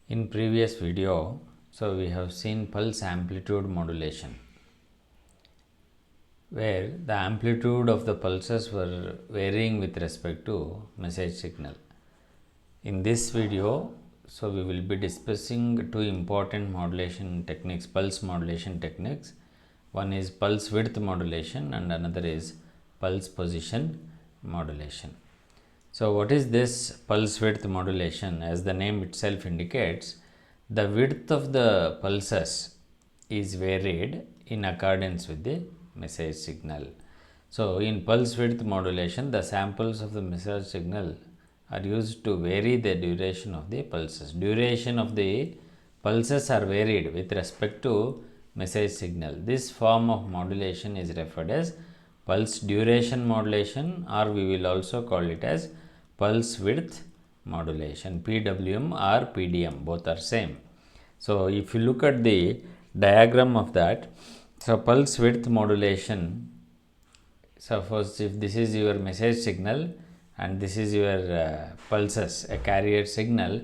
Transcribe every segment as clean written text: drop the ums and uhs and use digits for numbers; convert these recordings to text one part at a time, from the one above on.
In previous video, so we have seen pulse amplitude modulation, where the amplitude of the pulses were varying with respect to message signal. In this video, so we will be discussing two important modulation techniques, pulse modulation techniques. One is pulse width modulation and another is pulse position modulation. So, what is this pulse width modulation? As the name itself indicates, the width of the pulses is varied in accordance with the message signal. So, in pulse width modulation, the samples of the message signal are used to vary the duration of the pulses. Duration of the pulses are varied with respect to message signal. This form of modulation is referred as pulse duration modulation, or we will also call it as pulse width modulation. PWM or PDM, both are same. So, if you look at the diagram of that, so pulse width modulation, suppose if this is your message signal and this is your pulses, a carrier signal,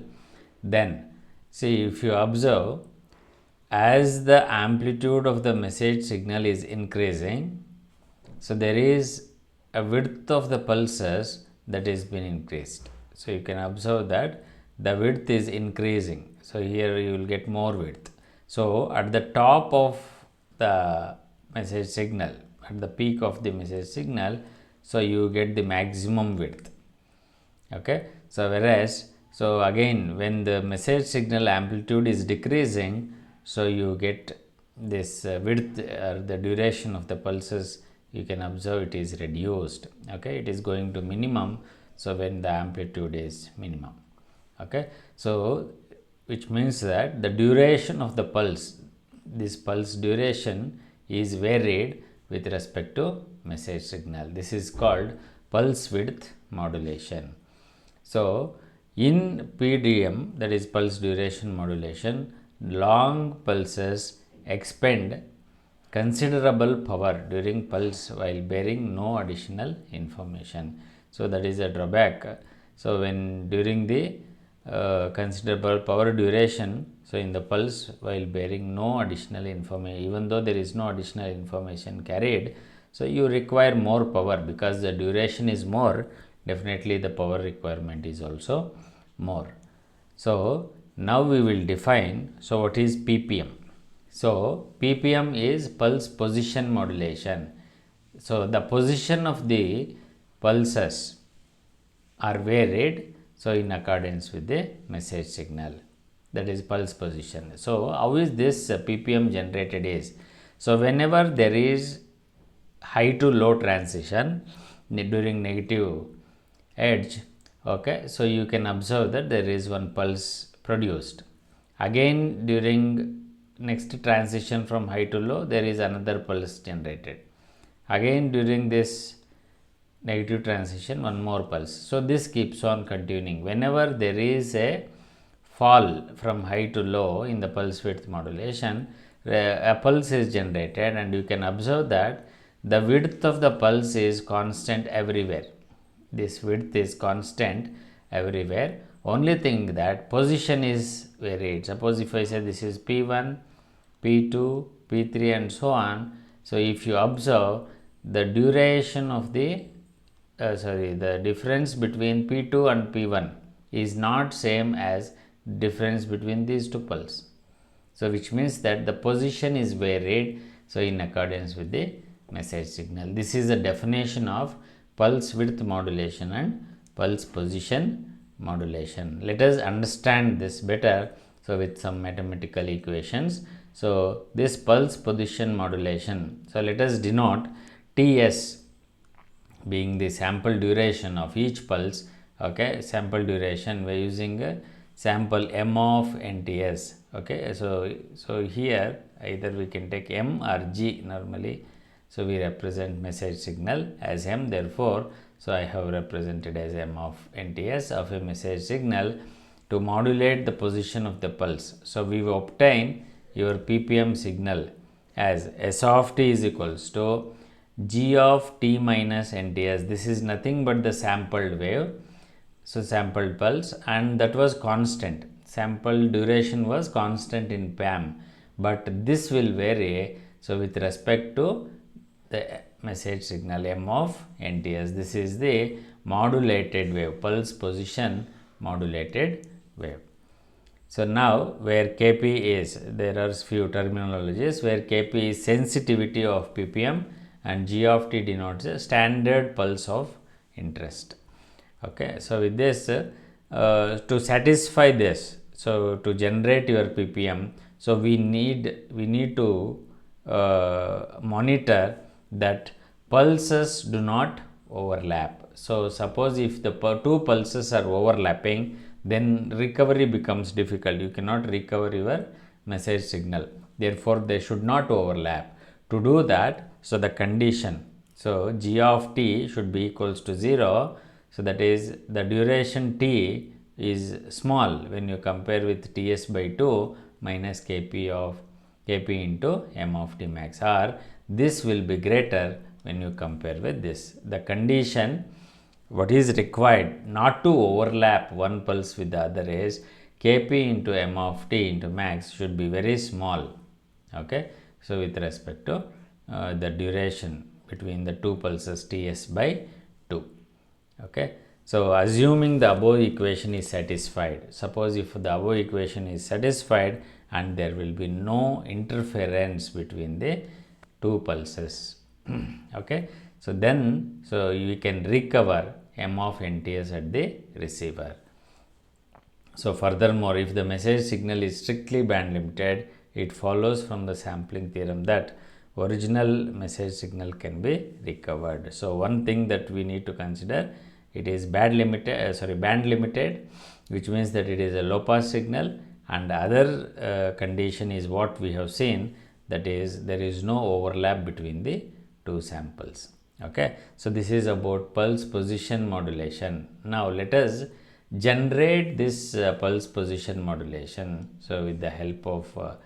then see, if you observe, as the amplitude of the message signal is increasing, so there is a width of the pulses that is been increased. So you can observe that the width is increasing. So here you will get more width. So at the top of the message signal, at the peak of the message signal, so you get the maximum width. Okay. So whereas, so again, when the message signal amplitude is decreasing, so you get this width or the duration of the pulses, you can observe it is reduced. Okay, it is going to minimum. So when the amplitude is minimum. Okay, so which means that the duration of the pulse, this pulse duration is varied with respect to message signal. This is called pulse width modulation. So in PDM, that is pulse duration modulation, long pulses expend considerable power during pulse while bearing no additional information. So that is a drawback. So when during the considerable power duration, so in the pulse while bearing no additional information, even though there is no additional information carried, so you require more power because the duration is more, definitely the power requirement is also more. So now we will define, so what is PPM? So PPM is pulse position modulation. So the position of the pulses are varied, so in accordance with the message signal, that is pulse position. So how is this PPM generated is, so whenever there is high to low transition during negative edge, okay, so you can observe that there is one pulse produced. Again during next transition from high to low, there is another pulse generated. Again during this negative transition, one more pulse. So this keeps on continuing. Whenever there is a fall from high to low in the pulse width modulation, a pulse is generated, and you can observe that the width of the pulse is constant everywhere. This width is constant everywhere. Only thing that position is varied. Suppose if I say this is P1, P2, P3 and so on. So if you observe, the duration of the the difference between P2 and P1 is not same as difference between these two pulses. So which means that the position is varied, so in accordance with the message signal. This is the definition of pulse width modulation and pulse position modulation. Let us understand this better, so with some mathematical equations. So this pulse position modulation, so let us denote Ts being the sample duration of each pulse. Okay, sample duration by using a sample m of NTS. Okay, so here either we can take m or g normally. So we represent message signal as m, therefore so I have represented as m of NTS of a message signal to modulate the position of the pulse. So we will obtain your PPM signal as S of t is equals to g of t minus NTS. This is nothing but the sampled wave, so sampled pulse, and that was constant. sample duration was constant in PAM, but this will vary. So with respect to the message signal M of NTS, this is the modulated wave, pulse position modulated wave. So now where Kp is, there are few terminologies where Kp is sensitivity of ppm and G of t denotes a standard pulse of interest. Okay, so with this, to satisfy this, so to generate your ppm, so we need to monitor that pulses do not overlap. So suppose if the two pulses are overlapping, then recovery becomes difficult. You cannot recover your message signal. Therefore, they should not overlap. To do that, so the condition, so G of t should be equals to 0. So that is, the duration t is small when you compare with Ts by 2 minus Kp into M of t max, or this will be greater when you compare with this. The condition what is required not to overlap one pulse with the other is Kp into M of t into max should be very small. Okay, so with respect to the duration between the two pulses Ts by 2. Okay, so assuming the above equation is satisfied, suppose if the above equation is satisfied and there will be no interference between the two pulses. Okay, so then you can recover M of NTS at the receiver. So furthermore, if the message signal is strictly band limited, it follows from the sampling theorem that original message signal can be recovered. So one thing that we need to consider, it is band limited, which means that it is a low pass signal, and other condition is what we have seen, that is there is no overlap between the two samples. Okay, so this is about pulse position modulation. Now let us generate this pulse position modulation, so with the help of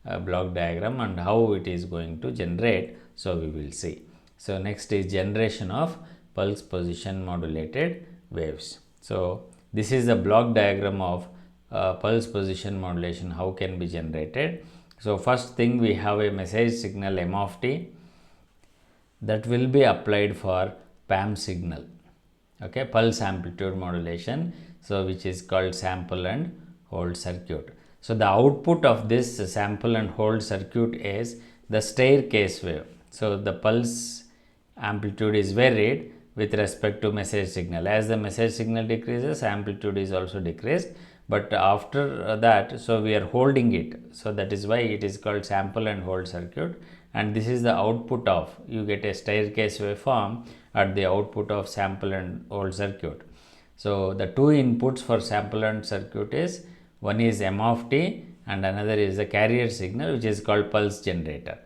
a block diagram and how it is going to generate, so we will see. So next is generation of pulse position modulated waves. So this is the block diagram of pulse position modulation, how can be generated. So first thing, we have a message signal M of t that will be applied for PAM signal. Okay, pulse amplitude modulation, so which is called sample and hold circuit. So the output of this sample and hold circuit is the staircase wave. So the pulse amplitude is varied with respect to message signal. As the message signal decreases, amplitude is also decreased, but after that, so we are holding it. So that is why it is called sample and hold circuit, and this is the output of, you get a staircase waveform at the output of sample and hold circuit. So the two inputs for sample and circuit is, one is M of t and another is the carrier signal, which is called pulse generator.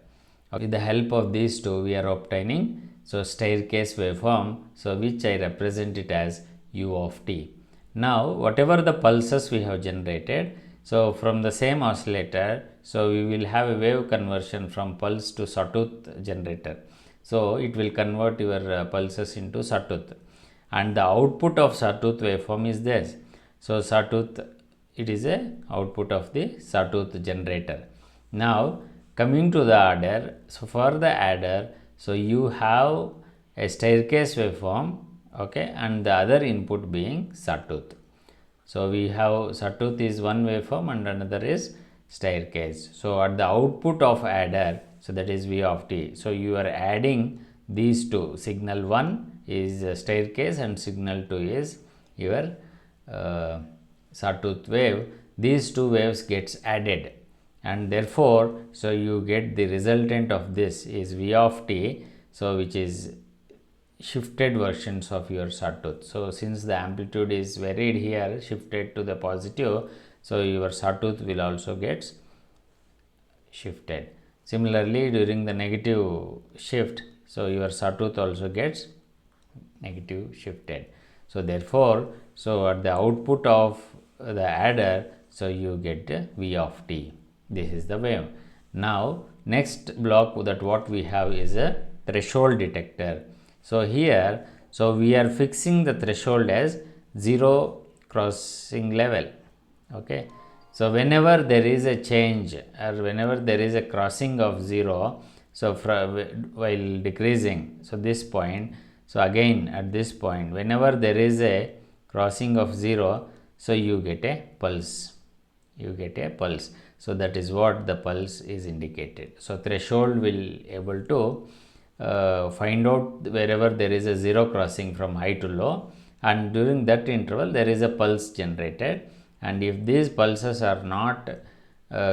With the help of these two, we are obtaining so staircase waveform, so which I represent it as U of t. Now whatever the pulses we have generated, so from the same oscillator, so we will have a wave conversion from pulse to sawtooth generator. So it will convert your pulses into sawtooth, and the output of sawtooth waveform is this. So sawtooth, it is a output of the sawtooth generator. Now coming to the adder, so for the adder, so you have a staircase waveform, okay, and the other input being sawtooth. So we have sawtooth is one waveform and another is staircase. So at the output of adder, so that is V of t. So you are adding these two. Signal 1 is staircase and signal 2 is your sawtooth wave. These two waves gets added, and therefore, so you get the resultant of this is V of t, so which is shifted versions of your sawtooth. So since the amplitude is varied here, shifted to the positive, so your sawtooth will also get shifted. Similarly, during the negative shift, so your sawtooth also gets negative shifted. So therefore, so at the output of the adder, so you get V of t. This is the wave. Now next block that what we have is a threshold detector. So here, so we are fixing the threshold as 0 crossing level. Okay, So whenever there is a change or whenever there is a crossing of 0, so while decreasing, so this point, so again at this point, whenever there is a crossing of 0, so you get a pulse. You get a pulse. So that is what the pulse is indicated. So threshold will able to find out wherever there is a 0 crossing from high to low, and during that interval there is a pulse generated, and if these pulses are not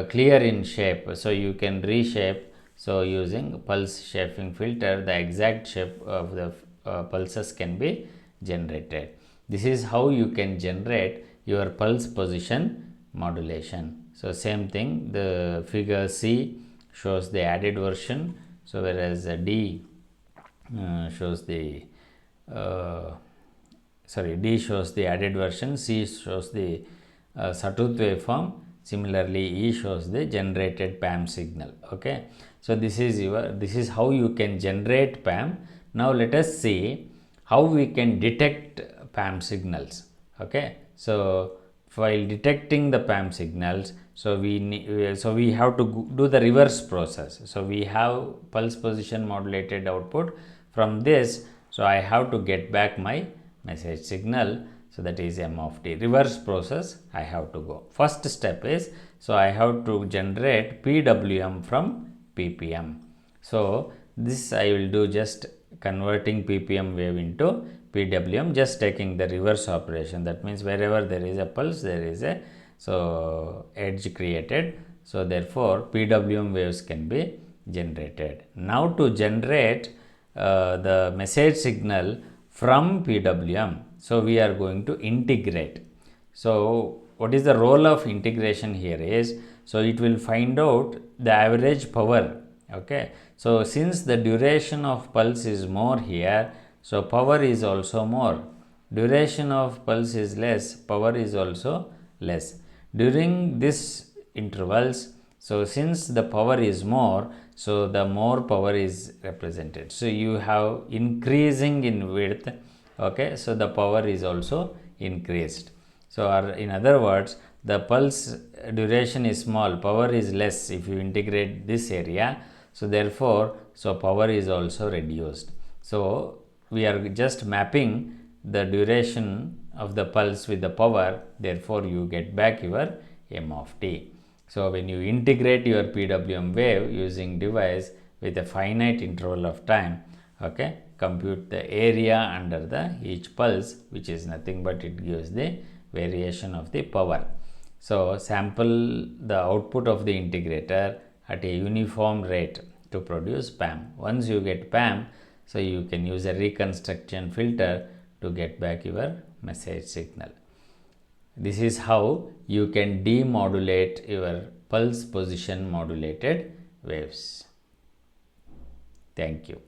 clear in shape, so you can reshape. So using pulse shaping filter, the exact shape of the pulses can be generated. This is how you can generate your pulse position modulation. So same thing, the figure C shows the added version, so whereas D shows the D shows the added version, C shows the sawtooth waveform, similarly E shows the generated PAM signal. Okay, so this is how you can generate PAM. Now let us see how we can detect PAM signals. Okay, so while detecting the PAM signals, so we have to do the reverse process. So we have pulse position modulated output. From this, so I have to get back my message signal, so that is M of t. Reverse process I have to go. First step is, so I have to generate PWM from PPM. So this I will do just converting PPM wave into PWM, just taking the reverse operation. That means wherever there is a pulse, there is a edge created. So therefore PWM waves can be generated. Now to generate the message signal from PWM, so we are going to integrate. So what is the role of integration here is, so it will find out the average power. Okay, so since the duration of pulse is more here, so power is also more. Duration of pulse is less, power is also less. During this intervals, so since the power is more, so the more power is represented. So you have increasing in width. Okay, so the power is also increased. So in other words, the pulse duration is small, power is less if you integrate this area. So therefore, so power is also reduced. So we are just mapping the duration of the pulse with the power, therefore you get back your M of t. So when you integrate your PWM wave using device with a finite interval of time, okay, compute the area under the each pulse, which is nothing but it gives the variation of the power. So sample the output of the integrator at a uniform rate to produce PAM. Once you get PAM, so you can use a reconstruction filter to get back your message signal. This is how you can demodulate your pulse position modulated waves. Thank you.